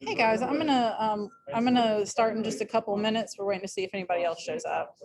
Hey guys, I'm gonna start in just a couple of minutes. We're waiting to see if anybody else shows up.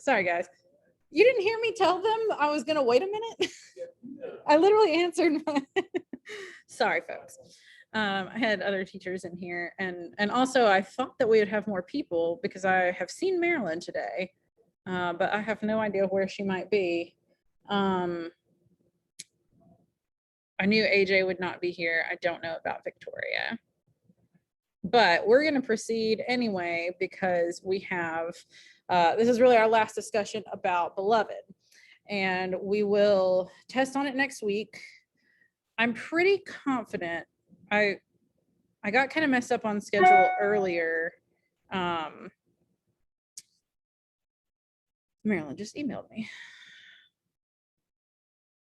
Sorry, guys. You didn't hear me tell them I was going to wait a minute? I literally answered Sorry, folks. I had other teachers in here, and also I thought that we would have more people because I have seen Marilyn today, but I have no idea where she might be. I knew AJ would not be here. I don't know about Victoria. But we're going to proceed anyway because we have, this is really our last discussion about Beloved, and we will test on it next week. I'm pretty confident. I got kind of messed up on schedule earlier. Marilyn just emailed me.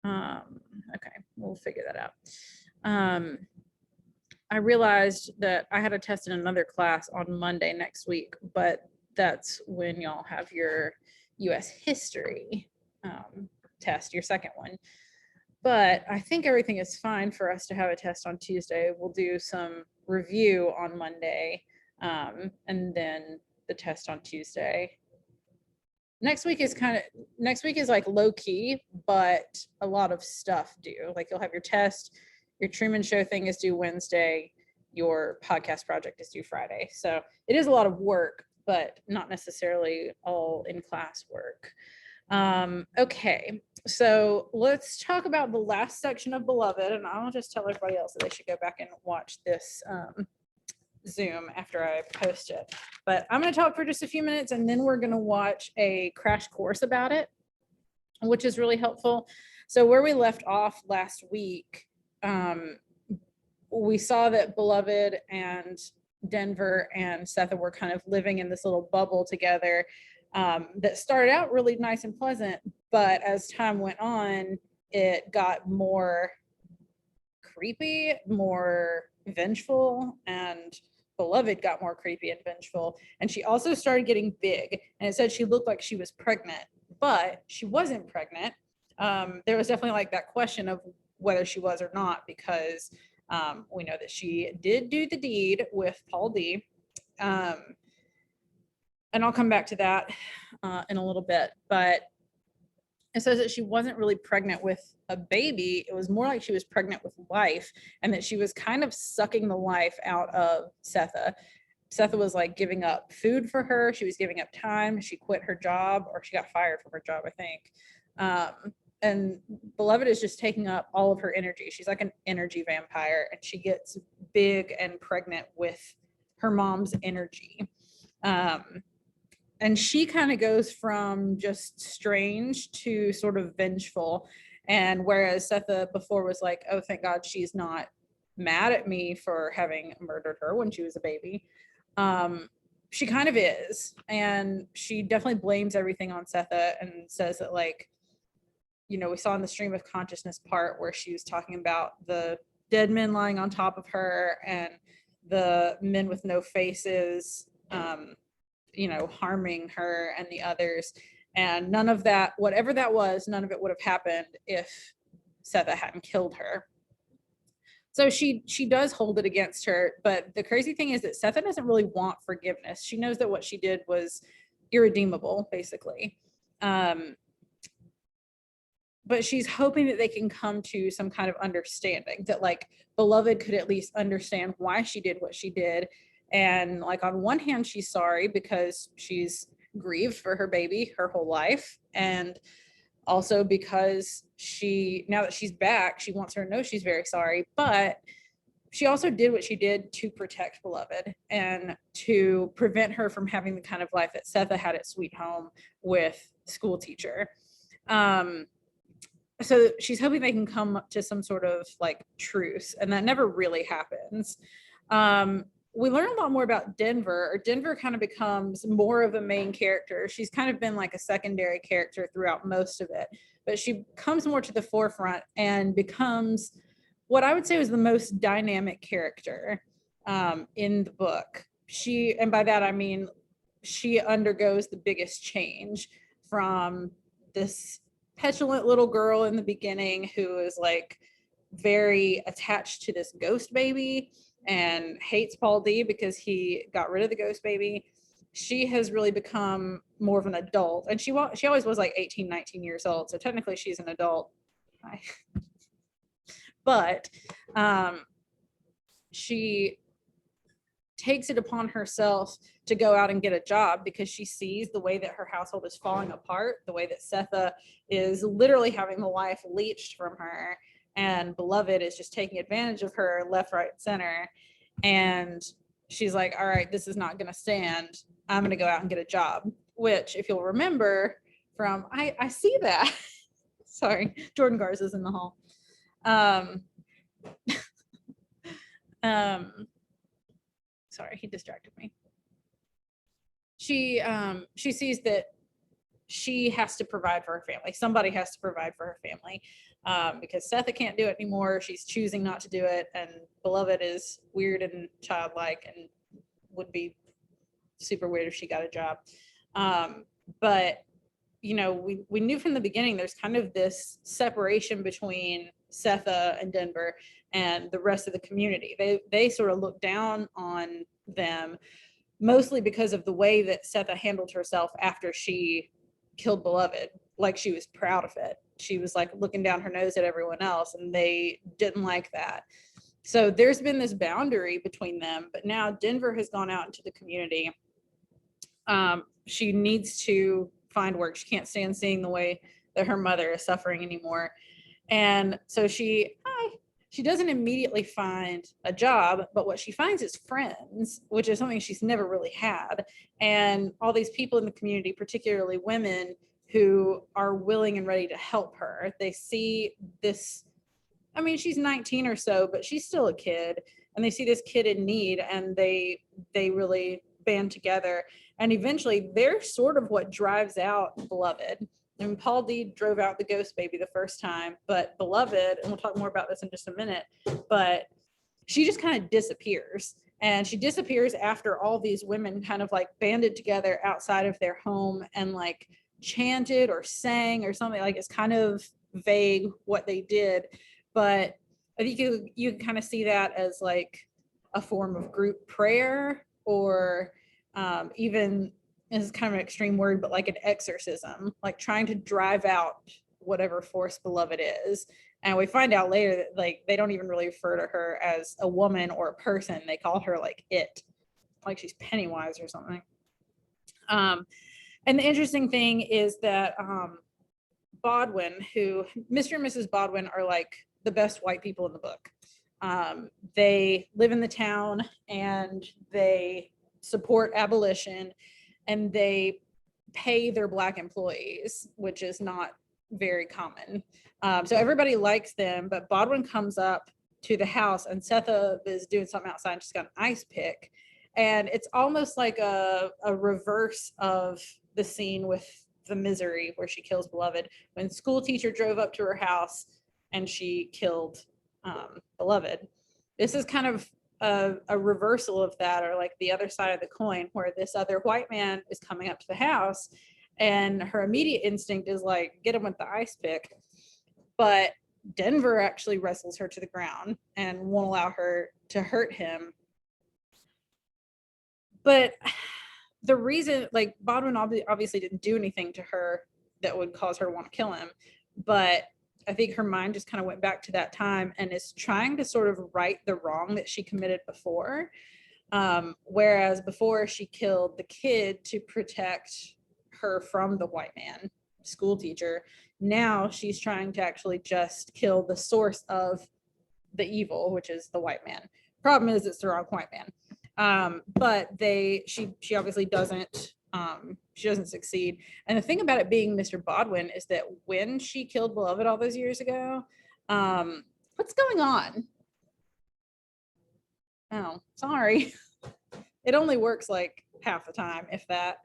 Okay, we'll figure that out. I realized that I had a test in another class on Monday next week, but that's when y'all have your US history test, your second one. But I think everything is fine for us to have a test on Tuesday. We'll do some review on Monday, and then the test on Tuesday. Next week is like low key, but a lot of stuff due. Like you'll have your test, your Truman Show thing is due Wednesday, your podcast project is due Friday. So it is a lot of work, but not necessarily all in class work. Okay, so let's talk about the last section of Beloved, and I'll just tell everybody else that they should go back and watch this Zoom after I post it. But I'm going to talk for just a few minutes, and then we're going to watch a crash course about it, which is really helpful. So where we left off last week, we saw that Beloved and Denver and Setha were kind of living in this little bubble together. That started out really nice and pleasant, but as time went on, it got more creepy, more vengeful, and Beloved got more creepy and vengeful. And she also started getting big, and it said she looked like she was pregnant, but she wasn't pregnant. There was definitely like that question of whether she was or not, because we know that she did do the deed with Paul D. And I'll come back to that in a little bit, but it says that she wasn't really pregnant with a baby. It was more like she was pregnant with life, and that she was kind of sucking the life out of Setha. Setha was like giving up food for her. She was giving up time. She quit her job, or she got fired from her job, I think. And Beloved is just taking up all of her energy. She's like an energy vampire, and she gets big and pregnant with her mom's energy. And she kind of goes from just strange to sort of vengeful. And whereas Setha before was like, oh, thank God she's not mad at me for having murdered her when she was a baby, she kind of is. And she definitely blames everything on Setha and says that, like, you know, we saw in the stream of consciousness part where she was talking about the dead men lying on top of her and the men with no faces, you know, harming her and the others. And none of that, whatever that was, none of it would have happened if Setha hadn't killed her. So she does hold it against her. But the crazy thing is that Setha doesn't really want forgiveness. She knows that what she did was irredeemable, basically. But she's hoping that they can come to some kind of understanding, that like Beloved could at least understand why she did what she did. And like on one hand, she's sorry because she's grieved for her baby her whole life. And also because now that she's back, she wants her to know she's very sorry. But she also did what she did to protect Beloved and to prevent her from having the kind of life that Setha had at Sweet Home with school teacher. So she's hoping they can come to some sort of like truce, and that never really happens. We learn a lot more about Denver, or Denver kind of becomes more of a main character. She's kind of been like a secondary character throughout most of it, but she comes more to the forefront and becomes what I would say was the most dynamic character in the book. And by that I mean she undergoes the biggest change from this petulant little girl in the beginning who is like very attached to this ghost baby and hates Paul D because he got rid of the ghost baby, she has really become more of an adult, and she always was like 18, 19 years old. So technically she's an adult. But she takes it upon herself to go out and get a job because she sees the way that her household is falling apart, the way that Setha is literally having the life leached from her, and Beloved is just taking advantage of her left, right, center. And she's like, all right, this is not going to stand. I'm going to go out and get a job, which, if you'll remember from, I see that. Sorry, Jordan Garza's in the hall. Sorry, he distracted me. She sees that she has to provide for her family. Somebody has to provide for her family, because Setha can't do it anymore. She's choosing not to do it, and Beloved is weird and childlike and would be super weird if she got a job. But we knew from the beginning there's kind of this separation between Setha and Denver and the rest of the community. They sort of look down on them, mostly because of the way that Setha handled herself after she killed Beloved. Like, she was proud of it. She was like looking down her nose at everyone else, and they didn't like that. So there's been this boundary between them, but now Denver has gone out into the community. She needs to find work. She can't stand seeing the way that her mother is suffering anymore. And so she doesn't immediately find a job, but what she finds is friends, which is something she's never really had. And all these people in the community, particularly women, who are willing and ready to help her. They see this, I mean, she's 19 or so, but she's still a kid, and they see this kid in need, and they really band together. And eventually they're sort of what drives out Beloved. And Paul D drove out the ghost baby the first time, but Beloved, and we'll talk more about this in just a minute, but she just kind of disappears. And she disappears after all these women kind of like banded together outside of their home and like chanted or sang or something. Like, it's kind of vague what they did, but I think you can kind of see that as like a form of group prayer, or even, this is kind of an extreme word, but like an exorcism, like trying to drive out whatever force Beloved is. And we find out later that like they don't even really refer to her as a woman or a person. They call her like it, like she's Pennywise or something. And the interesting thing is that Bodwin, who Mr. and Mrs. Bodwin are like the best white people in the book. They live in the town and they support abolition, and they pay their Black employees, which is not very common. So everybody likes them, but Bodwin comes up to the house and Setha is doing something outside and she's got an ice pick. And it's almost like a reverse of the scene with The Misery where she kills Beloved, when school teacher drove up to her house and she killed Beloved. This is kind of a reversal of that, or like the other side of the coin, where this other white man is coming up to the house and her immediate instinct is like, get him with the ice pick. But Denver actually wrestles her to the ground and won't allow her to hurt him. But the reason, like, Bodwin obviously didn't do anything to her that would cause her to want to kill him, but I think her mind just kind of went back to that time and is trying to sort of right the wrong that she committed before. Whereas before she killed the kid to protect her from the white man, school teacher. Now she's trying to actually just kill the source of the evil, which is the white man. Problem is, it's the wrong white man. But she obviously doesn't. She doesn't succeed. And the thing about it being Mr. Bodwin is that when she killed Beloved all those years ago, what's going on? Oh, sorry. It only works like half the time, if that.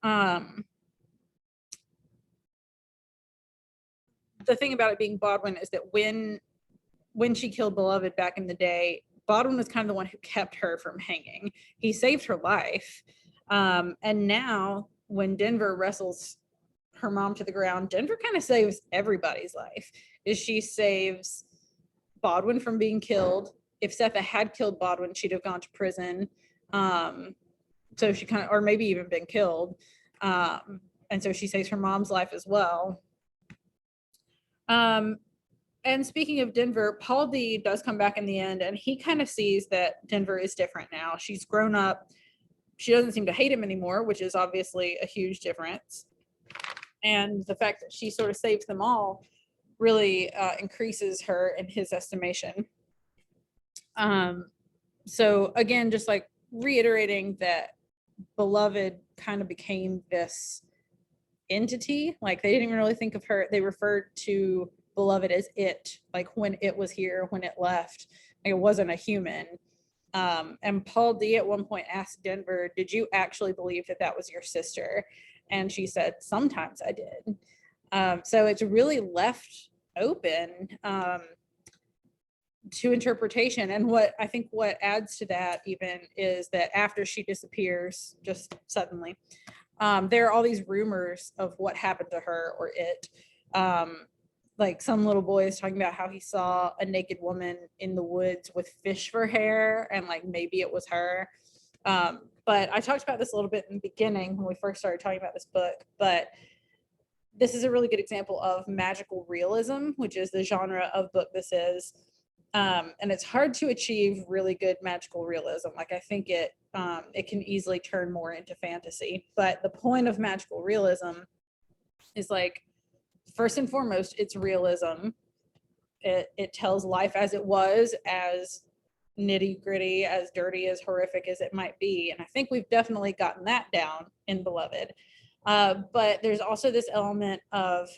The thing about it being Bodwin is that when she killed Beloved back in the day, Bodwin was kind of the one who kept her from hanging. He saved her life. And now when Denver wrestles her mom to the ground, Denver kind of saves everybody's life. She saves Bodwin from being killed. If Setha had killed Bodwin, she'd have gone to prison. so she kind of, or maybe even been killed. And so she saves her mom's life as well. And speaking of Denver, Paul D does come back in the end, and he kind of sees that Denver is different now. She's grown up. She doesn't seem to hate him anymore, which is obviously a huge difference. And the fact that she sort of saves them all really increases her in his estimation. So again, just like reiterating that Beloved kind of became this entity. Like they didn't even really think of her. They referred to Beloved as it, like when it was here, when it left. Like it wasn't a human. And Paul D at one point asked Denver, "Did you actually believe that that was your sister?" And she said, "Sometimes I did." So it's really left open to interpretation. And what I think what adds to that even is that after she disappears just suddenly, there are all these rumors of what happened to her or it. Like some little boy is talking about how he saw a naked woman in the woods with fish for hair, and like maybe it was her. But I talked about this a little bit in the beginning when we first started talking about this book, but this is a really good example of magical realism, which is the genre of book this is. And it's hard to achieve really good magical realism. Like I think it can easily turn more into fantasy. But the point of magical realism is like, first and foremost, it's realism. It tells life as it was, as nitty gritty, as dirty, as horrific as it might be. And I think we've definitely gotten that down in Beloved. But there's also this element of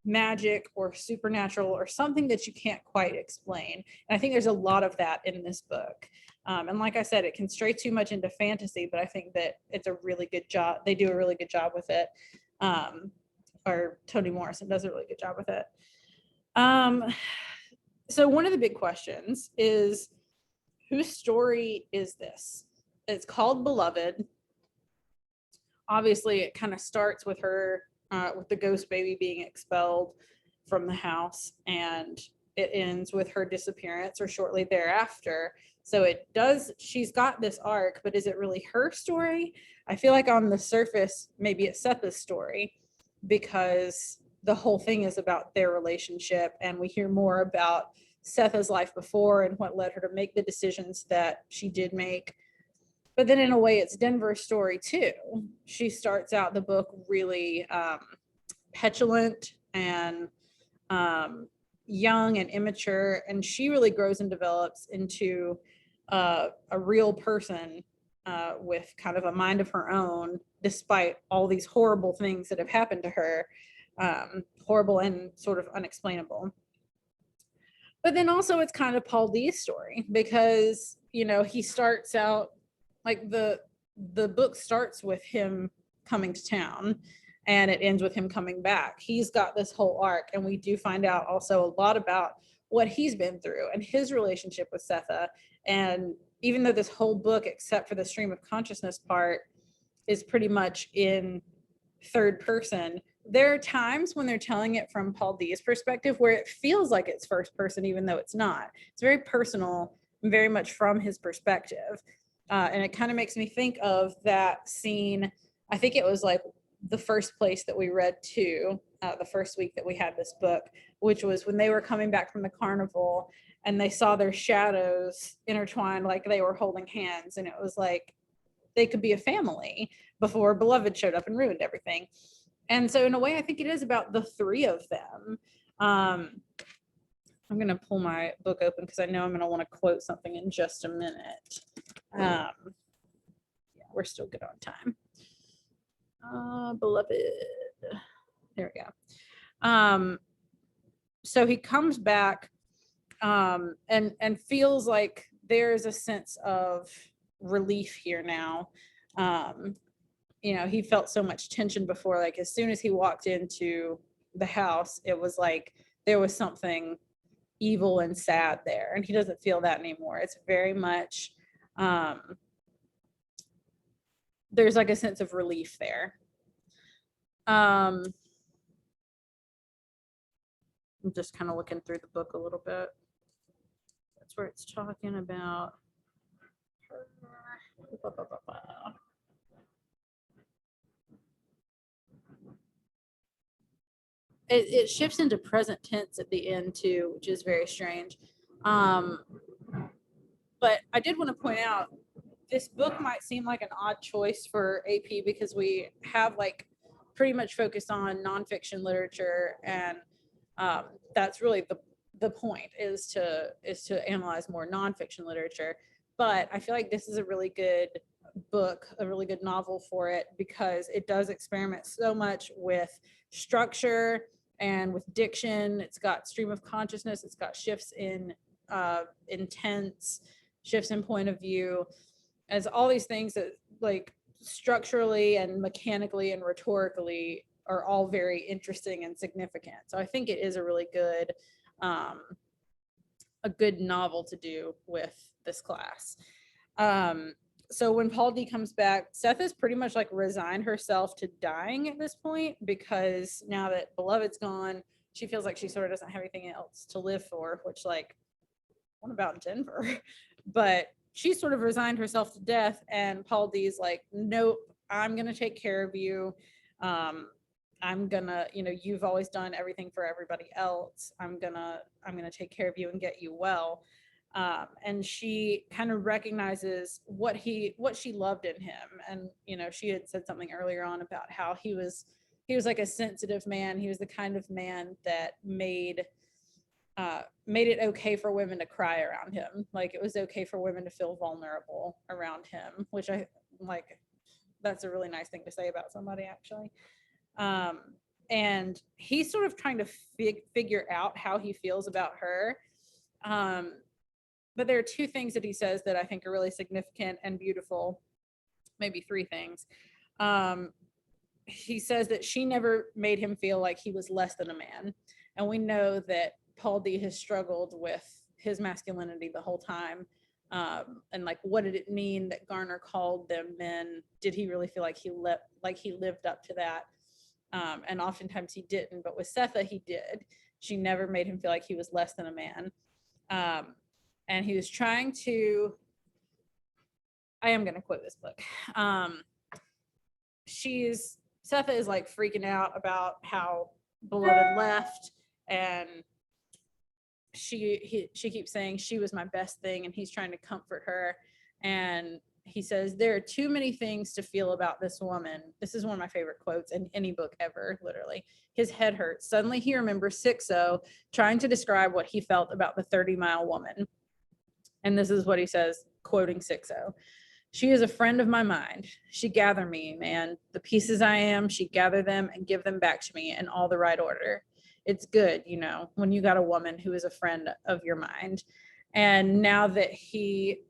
magic or supernatural or something that you can't quite explain. And I think there's a lot of that in this book. And like I said, it can stray too much into fantasy, but I think that it's a really good job. They do a really good job with it. Or Toni Morrison does a really good job with it. So one of the big questions is, whose story is this? It's called Beloved. Obviously, it kind of starts with her, with the ghost baby being expelled from the house, and it ends with her disappearance or shortly thereafter. So it does, she's got this arc, but is it really her story? I feel like on the surface, maybe it's Setha's story, because the whole thing is about their relationship, and we hear more about Setha's life before and what led her to make the decisions that she did make. But then in a way, it's Denver's story too. She starts out the book really petulant and young and immature, and she really grows and develops into a real person with kind of a mind of her own, despite all these horrible things that have happened to her, horrible and sort of unexplainable. But then also it's kind of Paul D's story, because, you know, he starts out, like the book starts with him coming to town and it ends with him coming back. He's got this whole arc, and we do find out also a lot about what he's been through and his relationship with Setha. And even though this whole book, except for the stream of consciousness part, is pretty much in third person, there are times when they're telling it from Paul D's perspective where it feels like it's first person, even though it's not. It's very personal and very much from his perspective. And it kind of makes me think of that scene. I think it was like the first place that we read to, the first week that we had this book, which was when they were coming back from the carnival and they saw their shadows intertwined like they were holding hands. And it was like they could be a family before Beloved showed up and ruined everything. And so in a way, I think it is about the three of them. I'm going to pull my book open because I know I'm going to want to quote something in just a minute. Yeah, we're still good on time. Beloved. There we go. So he comes back and feels like there's a sense of relief here now. You know, he felt so much tension before. Like as soon as he walked into the house, it was like there was something evil and sad there, and he doesn't feel that anymore. It's very much there's like a sense of relief there. I'm just kind of looking through the book a little bit. That's where it's talking about her. it shifts into present tense at the end too, which is very strange. But I did want to point out, this book might seem like an odd choice for AP because we have like pretty much focused on nonfiction literature, and that's really the point is to analyze more nonfiction literature. But I feel like this is a really good book, a really good novel for it, because it does experiment so much with structure and with diction. It's got stream of consciousness, it's got shifts in intense, shifts in point of view, as all these things that like structurally and mechanically and rhetorically are all very interesting and significant. So I think it is a really good a good novel to do with this class. So when Paul D comes back, Seth has pretty much like resigned herself to dying at this point, because now that Beloved's gone, she feels like she sort of doesn't have anything else to live for, which like, what about Denver? But she sort of resigned herself to death, and Paul D's like, nope, I'm gonna take care of you. I'm gonna, you've always done everything for everybody else. I'm gonna take care of you and get you well. And she kind of recognizes what she loved in him. And, she had said something earlier on about how he was like a sensitive man. He was the kind of man that made it okay for women to cry around him. Like, it was okay for women to feel vulnerable around him, which I like. That's a really nice thing to say about somebody, actually. And he's sort of trying to figure out how he feels about her. But there are two things that he says that I think are really significant and beautiful. Maybe three things. He says that she never made him feel like he was less than a man. And we know that Paul D has struggled with his masculinity the whole time. And like, what did it mean that Garner called them men? Did he really feel like he lived up to that? And oftentimes he didn't, but with Setha, he did. She never made him feel like he was less than a man. And he was trying to, I am going to quote this book. Setha is like freaking out about how Beloved left, and she keeps saying she was my best thing, and he's trying to comfort her. And he says, there are too many things to feel about this woman. This is one of my favorite quotes in any book ever, literally. His head hurts. Suddenly he remembers 6-0 trying to describe what he felt about the 30-mile woman. And this is what he says, quoting 6-0. She is a friend of my mind. She gather me, man. The pieces I am, she gather them and give them back to me in all the right order. It's good, when you got a woman who is a friend of your mind. And now that he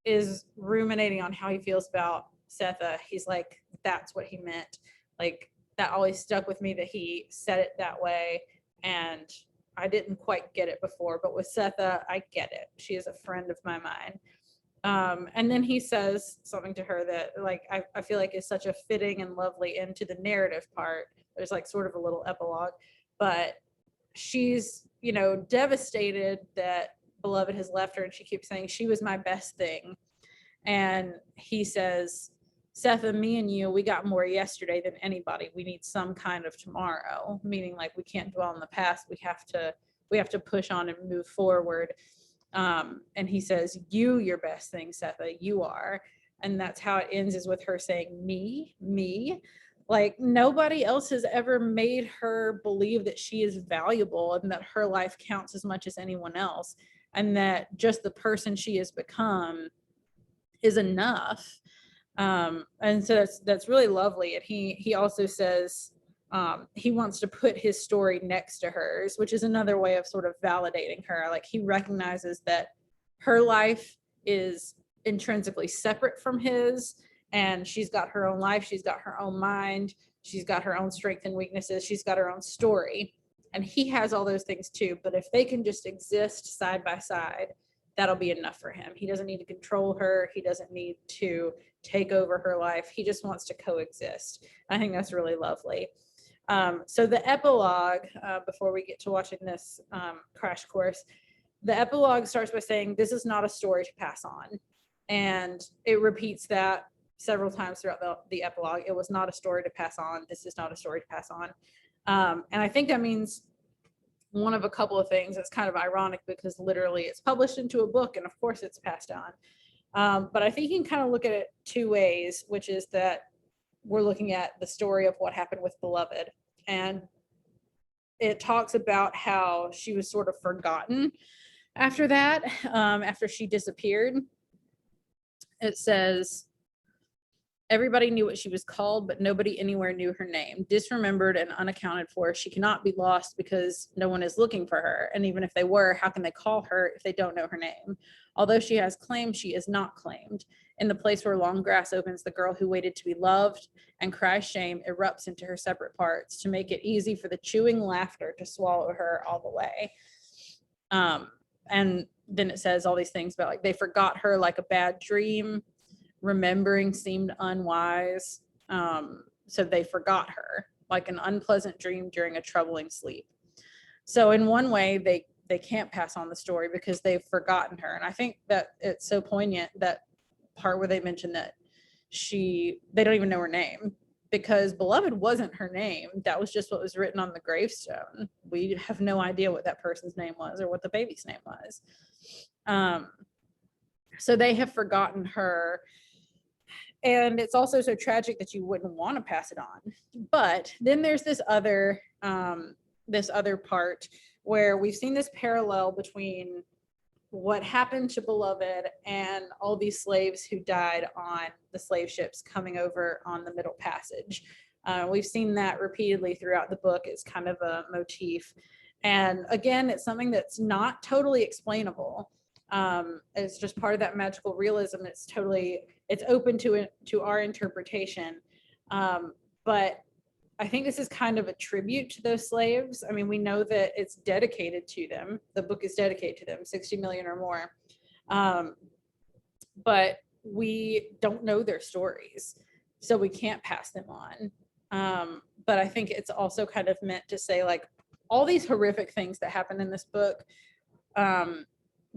is ruminating on how he feels about Setha, he's like, that's what he meant. Like, that always stuck with me that he said it that way. And I didn't quite get it before, but with Setha, I get it. She is a friend of my mind. And then he says something to her that like, I feel like is such a fitting and lovely end to the narrative part. There's like sort of a little epilogue, but she's, devastated that Beloved has left her, and she keeps saying she was my best thing. And he says, Setha, me and you, we got more yesterday than anybody. We need some kind of tomorrow, meaning like we can't dwell on the past. We have to push on and move forward. And he says, you're best thing, Setha, you are. And that's how it ends, is with her saying, me. Like, nobody else has ever made her believe that she is valuable and that her life counts as much as anyone else, and that just the person she has become is enough. And so that's really lovely. And he also says he wants to put his story next to hers, which is another way of sort of validating her. Like, he recognizes that her life is intrinsically separate from his, and she's got her own life, she's got her own mind, she's got her own strengths and weaknesses, she's got her own story, and he has all those things too. But if they can just exist side by side, that'll be enough for him. He doesn't need to control her, he doesn't need to take over her life, he just wants to coexist. I think that's really lovely. So the epilogue, before we get to watching this crash course, the epilogue starts by saying, this is not a story to pass on. And it repeats that several times throughout the epilogue. It was not a story to pass on. This is not a story to pass on. And I think that means one of a couple of things. It's kind of ironic because literally it's published into a book and of course it's passed on. But I think you can kind of look at it two ways, which is that we're looking at the story of what happened with Beloved. And it talks about how she was sort of forgotten after that, after she disappeared. It says, everybody knew what she was called, but nobody anywhere knew her name. Disremembered and unaccounted for, she cannot be lost because no one is looking for her. And even if they were, how can they call her if they don't know her name? Although she has claimed, she is not claimed. In the place where long grass opens, the girl who waited to be loved and cries shame erupts into her separate parts to make it easy for the chewing laughter to swallow her all the way. And then it says all these things about like they forgot her like a bad dream. Remembering seemed unwise. So they forgot her like an unpleasant dream during a troubling sleep. So in one way, they can't pass on the story because they've forgotten her. And I think that it's so poignant, that part where they mention that they don't even know her name, because Beloved wasn't her name. That was just what was written on the gravestone. We have no idea what that person's name was or what the baby's name was. So they have forgotten her. And it's also so tragic that you wouldn't want to pass it on. But then there's this other part where we've seen this parallel between what happened to Beloved and all these slaves who died on the slave ships coming over on the Middle Passage. We've seen that repeatedly throughout the book. It's kind of a motif. And again, it's something that's not totally explainable. It's just part of that magical realism. It's open to our interpretation. But I think this is kind of a tribute to those slaves. I mean, we know that it's dedicated to them. The book is dedicated to them, 60 million or more. But we don't know their stories, so we can't pass them on. But I think it's also kind of meant to say, like, all these horrific things that happen in this book,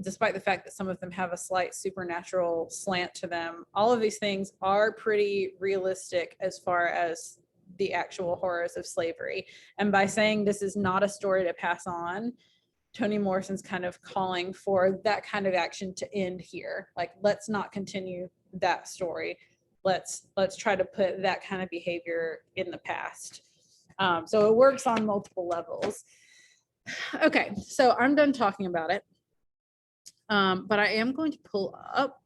despite the fact that some of them have a slight supernatural slant to them, all of these things are pretty realistic as far as the actual horrors of slavery. And by saying this is not a story to pass on, Toni Morrison's kind of calling for that kind of action to end here. Like, let's not continue that story. Let's try to put that kind of behavior in the past. So it works on multiple levels. Okay, so I'm done talking about it. But I am going to pull up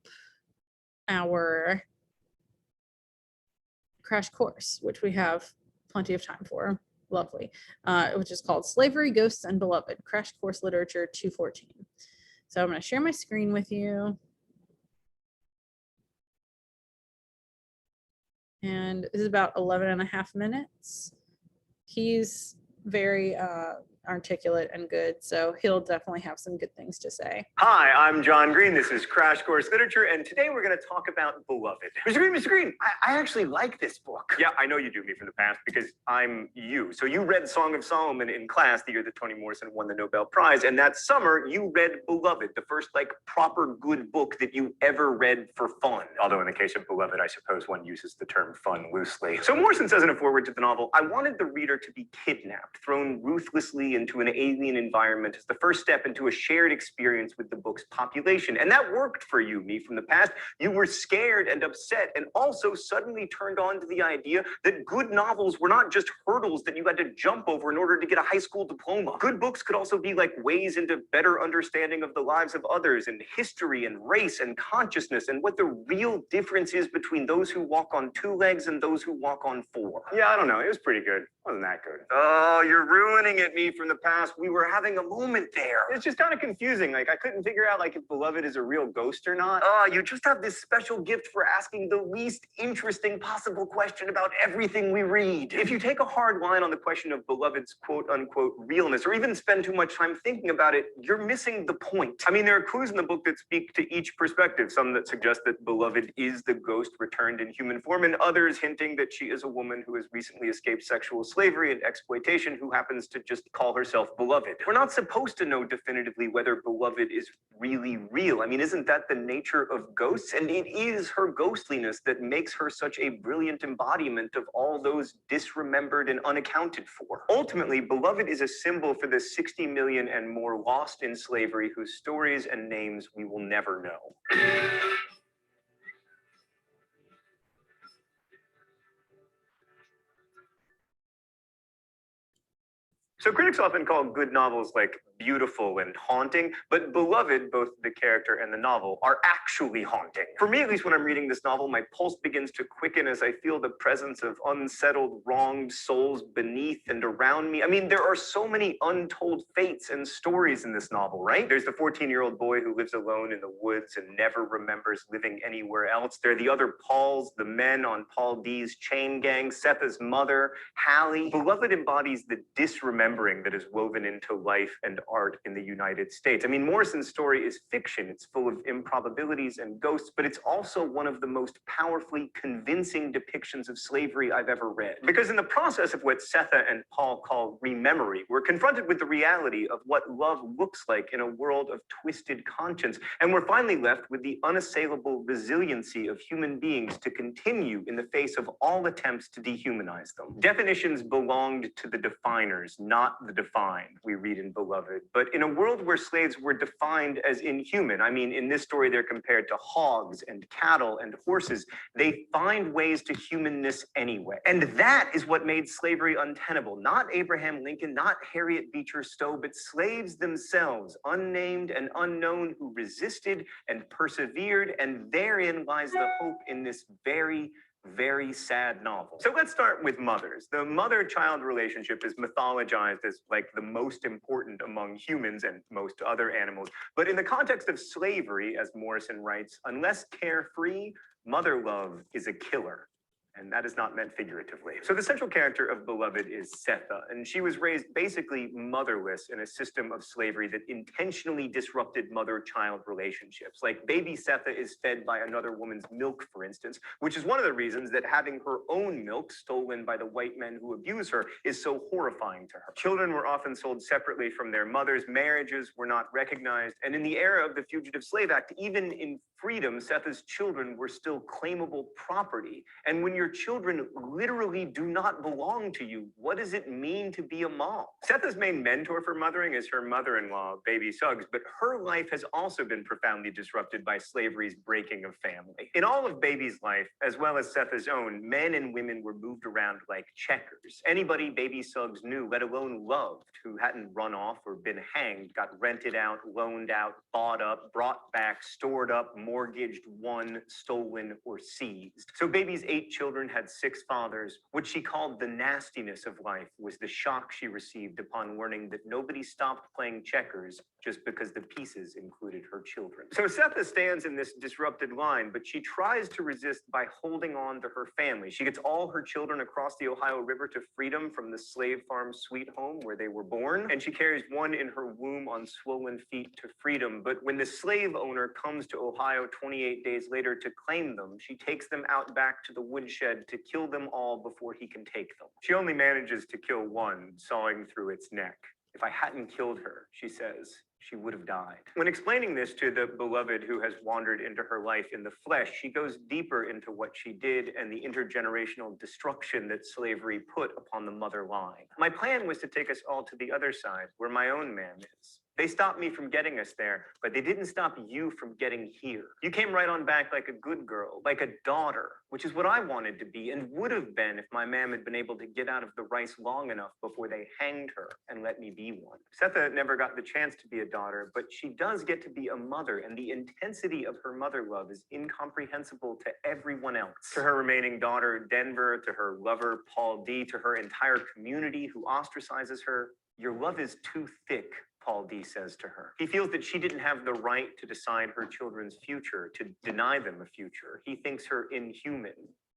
our crash course, which we have plenty of time for. Lovely. Which is called Slavery, Ghosts, and Beloved, Crash Course Literature 214. So I'm going to share my screen with you. And this is about 11 and a half minutes. He's very articulate and good, so he'll definitely have some good things to say. Hi, I'm John Green. This is Crash Course Literature, and today we're going to talk about Beloved. Mr. Green, I actually like this book. Yeah, I know you do, me from the past, because I'm you. So you read Song of Solomon in class the year that Toni Morrison won the Nobel Prize, and that summer you read Beloved, the first proper good book that you ever read for fun. Although in the case of Beloved, I suppose one uses the term fun loosely. So Morrison says in a foreword to the novel, I wanted the reader to be kidnapped, thrown ruthlessly into an alien environment as the first step into a shared experience with the book's population. And that worked for you, me from the past. You were scared and upset, and also suddenly turned on to the idea that good novels were not just hurdles that you had to jump over in order to get a high school diploma. Good books could also be like ways into better understanding of the lives of others, and history and race and consciousness, and what the real difference is between those who walk on two legs and those who walk on four. Yeah, I don't know. It was pretty good. Wasn't that good? Oh, you're ruining it, me from the past. We were having a moment there. It's just kind of confusing. Like, I couldn't figure out if Beloved is a real ghost or not. Oh, you just have this special gift for asking the least interesting possible question about everything we read. If you take a hard line on the question of Beloved's quote-unquote realness, or even spend too much time thinking about it, you're missing the point. I mean, there are clues in the book that speak to each perspective, some that suggest that Beloved is the ghost returned in human form, and others hinting that she is a woman who has recently escaped sexual slavery and exploitation who happens to just call herself Beloved. We're not supposed to know definitively whether Beloved is really real. I mean, isn't that the nature of ghosts? And it is her ghostliness that makes her such a brilliant embodiment of all those disremembered and unaccounted for. Ultimately, Beloved is a symbol for the 60 million and more lost in slavery whose stories and names we will never know. So critics often call good novels like beautiful and haunting, but Beloved, both the character and the novel, are actually haunting. For me, at least when I'm reading this novel, my pulse begins to quicken as I feel the presence of unsettled, wronged souls beneath and around me. I mean, there are so many untold fates and stories in this novel, right? There's the 14-year-old boy who lives alone in the woods and never remembers living anywhere else. There are the other Pauls, the men on Paul D's chain gang, Setha's mother, Hallie. Beloved embodies the disremembering that is woven into life and art in the United States. I mean, Morrison's story is fiction. It's full of improbabilities and ghosts, but it's also one of the most powerfully convincing depictions of slavery I've ever read. Because in the process of what Setha and Paul call rememory, we're confronted with the reality of what love looks like in a world of twisted conscience. And we're finally left with the unassailable resiliency of human beings to continue in the face of all attempts to dehumanize them. Definitions belonged to the definers, not the defined, we read in Beloved. But in a world where slaves were defined as inhuman, I mean, in this story, they're compared to hogs and cattle and horses, they find ways to humanness anyway. And that is what made slavery untenable. Not Abraham Lincoln, not Harriet Beecher Stowe, but slaves themselves, unnamed and unknown, who resisted and persevered. And therein lies the hope in this very sad novel. So let's start with mothers. The mother-child relationship is mythologized as like the most important among humans and most other animals. But in the context of slavery, as Morrison writes, unless carefree, mother love is a killer. And that is not meant figuratively. So the central character of Beloved is Setha, and she was raised basically motherless in a system of slavery that intentionally disrupted mother-child relationships. Like baby Setha is fed by another woman's milk, for instance, which is one of the reasons that having her own milk stolen by the white men who abuse her is so horrifying to her. Children were often sold separately from their mothers, marriages were not recognized, and in the era of the Fugitive Slave Act, even in freedom, Setha's children were still claimable property. And when your children literally do not belong to you, what does it mean to be a mom? Setha's main mentor for mothering is her mother-in-law, Baby Suggs, but her life has also been profoundly disrupted by slavery's breaking of family. In all of Baby's life, as well as Setha's own, men and women were moved around like checkers. Anybody Baby Suggs knew, let alone loved, who hadn't run off or been hanged, got rented out, loaned out, bought up, brought back, stored up, mortgaged, won, stolen, or seized. So Baby's 8 children had 6 fathers. What she called the nastiness of life was the shock she received upon learning that nobody stopped playing checkers just because the pieces included her children. So Setha stands in this disrupted line, but she tries to resist by holding on to her family. She gets all her children across the Ohio River to freedom from the slave farm sweet home where they were born, and she carries one in her womb on swollen feet to freedom. But when the slave owner comes to Ohio 28 days later to claim them, she takes them out back to the woodshed to kill them all before he can take them. She only manages to kill one, sawing through its neck. If I hadn't killed her, she says, she would have died. When explaining this to the Beloved who has wandered into her life in the flesh, she goes deeper into what she did and the intergenerational destruction that slavery put upon the mother line. My plan was to take us all to the other side, where my own man is. They stopped me from getting us there, but they didn't stop you from getting here. You came right on back like a good girl, like a daughter, which is what I wanted to be and would have been if my ma'am had been able to get out of the rice long enough before they hanged her and let me be one. Setha never got the chance to be a daughter, but she does get to be a mother, and the intensity of her mother love is incomprehensible to everyone else. To her remaining daughter, Denver, to her lover, Paul D., to her entire community who ostracizes her, your love is too thick, Paul D. says to her. He feels that she didn't have the right to decide her children's future, to deny them a future. He thinks her inhuman.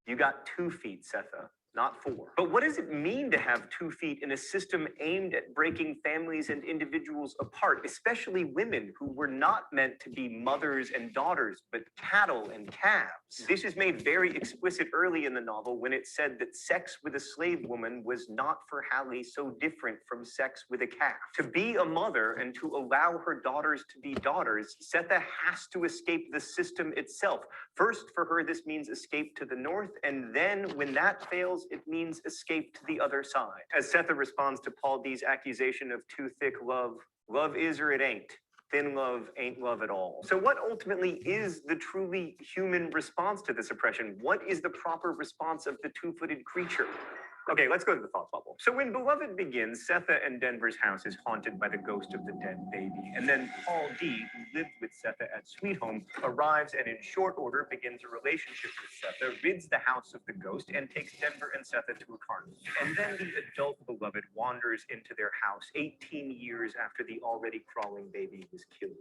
You got 2 feet, Setha, not 4. But what does it mean to have 2 feet in a system aimed at breaking families and individuals apart, especially women who were not meant to be mothers and daughters, but cattle and calves? This is made very explicit early in the novel when it said that sex with a slave woman was not for Hallie so different from sex with a calf. To be a mother and to allow her daughters to be daughters, Setha has to escape the system itself. First, for her, this means escape to the north, and then when that fails, it means escape to the other side. As Setha responds to Paul D's accusation of too thick love, love is or it ain't. Thin love ain't love at all. So what ultimately is the truly human response to this oppression? What is the proper response of the two-footed creature? Okay, let's go to the thought bubble. So when Beloved begins, Setha and Denver's house is haunted by the ghost of the dead baby. And then Paul D, who lived with Setha at Sweet Home, arrives and in short order begins a relationship with Setha, rids the house of the ghost, and takes Denver and Setha to a carnival. And then the adult Beloved wanders into their house 18 years after the already crawling baby was killed.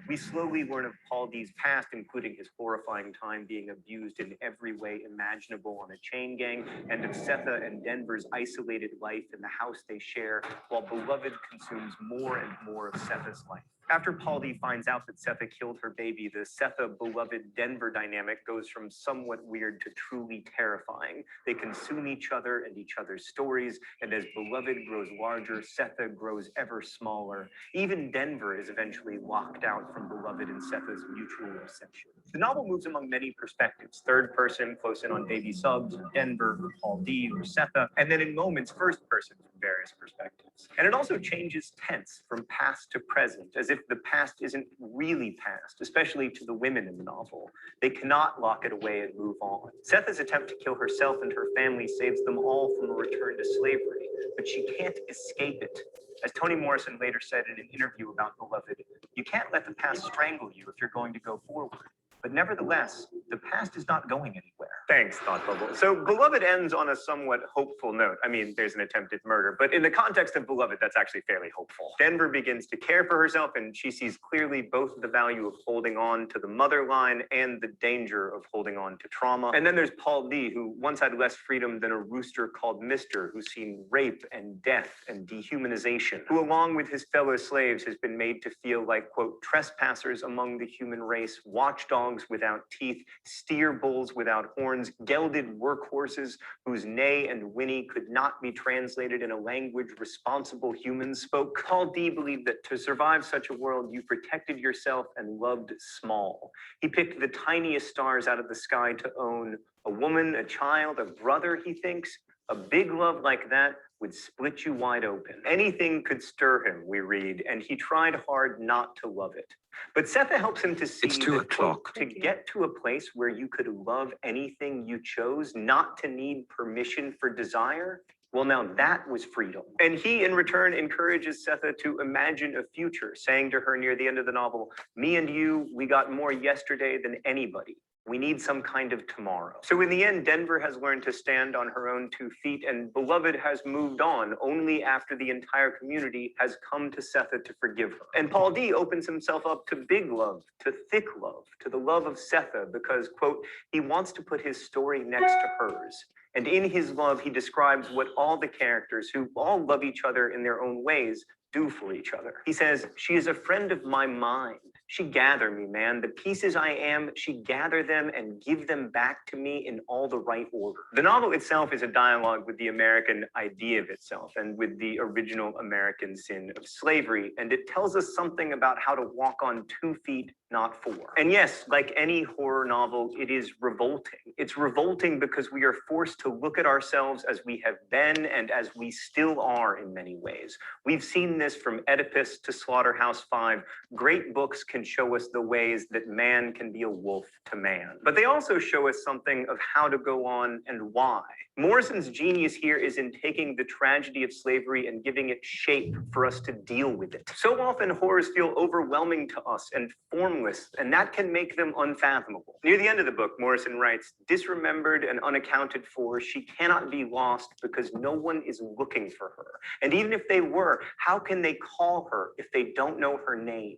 We slowly learn of Paul D's past, including his horrifying time being abused in every way imaginable on a chain gang, and of Setha and Denver's isolated life in the house they share, while Beloved consumes more and more of Setha's life. After Paul D finds out that Setha killed her baby, the Setha-Beloved-Denver dynamic goes from somewhat weird to truly terrifying. They consume each other and each other's stories, and as Beloved grows larger, Setha grows ever smaller. Even Denver is eventually locked out from Beloved and Setha's mutual obsession. The novel moves among many perspectives: third person, close in on baby subs, or Denver, or Paul D, or Setha, and then in moments, first person from various perspectives. And it also changes tense from past to present, as if the past isn't really past, especially to the women in the novel. They cannot lock it away and move on. Setha's attempt to kill herself and her family saves them all from a return to slavery, but she can't escape it. As Toni Morrison later said in an interview about Beloved, you can't let the past strangle you if you're going to go forward. But nevertheless, the past is not going anywhere. Thanks, Thought Bubble. So Beloved ends on a somewhat hopeful note. I mean, there's an attempted murder, but in the context of Beloved, that's actually fairly hopeful. Denver begins to care for herself, and she sees clearly both the value of holding on to the mother line and the danger of holding on to trauma. And then there's Paul D, who once had less freedom than a rooster called Mister, who's seen rape and death and dehumanization, who along with his fellow slaves has been made to feel like, quote, trespassers among the human race, watchdogs without teeth, steer bulls without horns, gelded workhorses whose neigh and whinny could not be translated in a language responsible humans spoke. Paul D believed that to survive such a world, you protected yourself and loved small. He picked the tiniest stars out of the sky to own: a woman, a child, a brother, he thinks. A big love like that would split you wide open. Anything could stir him, we read, and he tried hard not to love it. But Setha helps him to see It's 2 that, quote, o'clock. to get to a place where you could love anything you chose, not to need permission for desire, well, now that was freedom. And he, in return, encourages Setha to imagine a future, saying to her near the end of the novel, me and you, we got more yesterday than anybody. We need some kind of tomorrow. So in the end, Denver has learned to stand on her own 2 feet, and Beloved has moved on only after the entire community has come to Setha to forgive her. And Paul D opens himself up to big love, to thick love, to the love of Setha, because, quote, he wants to put his story next to hers. And in his love, he describes what all the characters, who all love each other in their own ways, do for each other. He says, she is a friend of my mind. She gather me, man. The pieces I am, she gather them and give them back to me in all the right order. The novel itself is a dialogue with the American idea of itself and with the original American sin of slavery. And it tells us something about how to walk on 2 feet, not 4. And yes, like any horror novel, it is revolting. It's revolting because we are forced to look at ourselves as we have been and as we still are in many ways. We've seen this from Oedipus to Slaughterhouse-Five. Great books can show us the ways that man can be a wolf to man. But they also show us something of how to go on and why. Morrison's genius here is in taking the tragedy of slavery and giving it shape for us to deal with it. So often horrors feel overwhelming to us and formless, and that can make them unfathomable. Near the end of the book, Morrison writes, disremembered and unaccounted for, she cannot be lost because no one is looking for her. And even if they were, how can they call her if they don't know her name?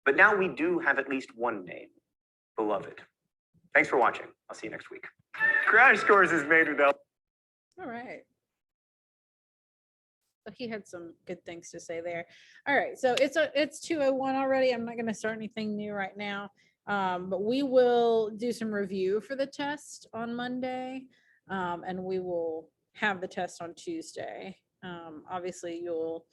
But now we do have at least one name: Beloved. Thanks for watching. I'll see you next week. Crash Course is made without All right. So he had some good things to say there. All right, so it's 2:01 already. I'm not going to start anything new right now. But we will do some review for the test on Monday. And we will have the test on Tuesday. Obviously you'll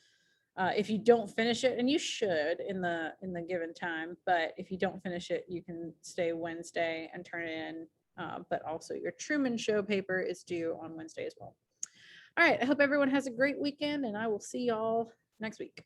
if you don't finish it, and you should in the given time, but if you don't finish it, you can stay Wednesday and turn it in. But also your Truman Show paper is due on Wednesday as well. All right, I hope everyone has a great weekend, and I will see y'all next week.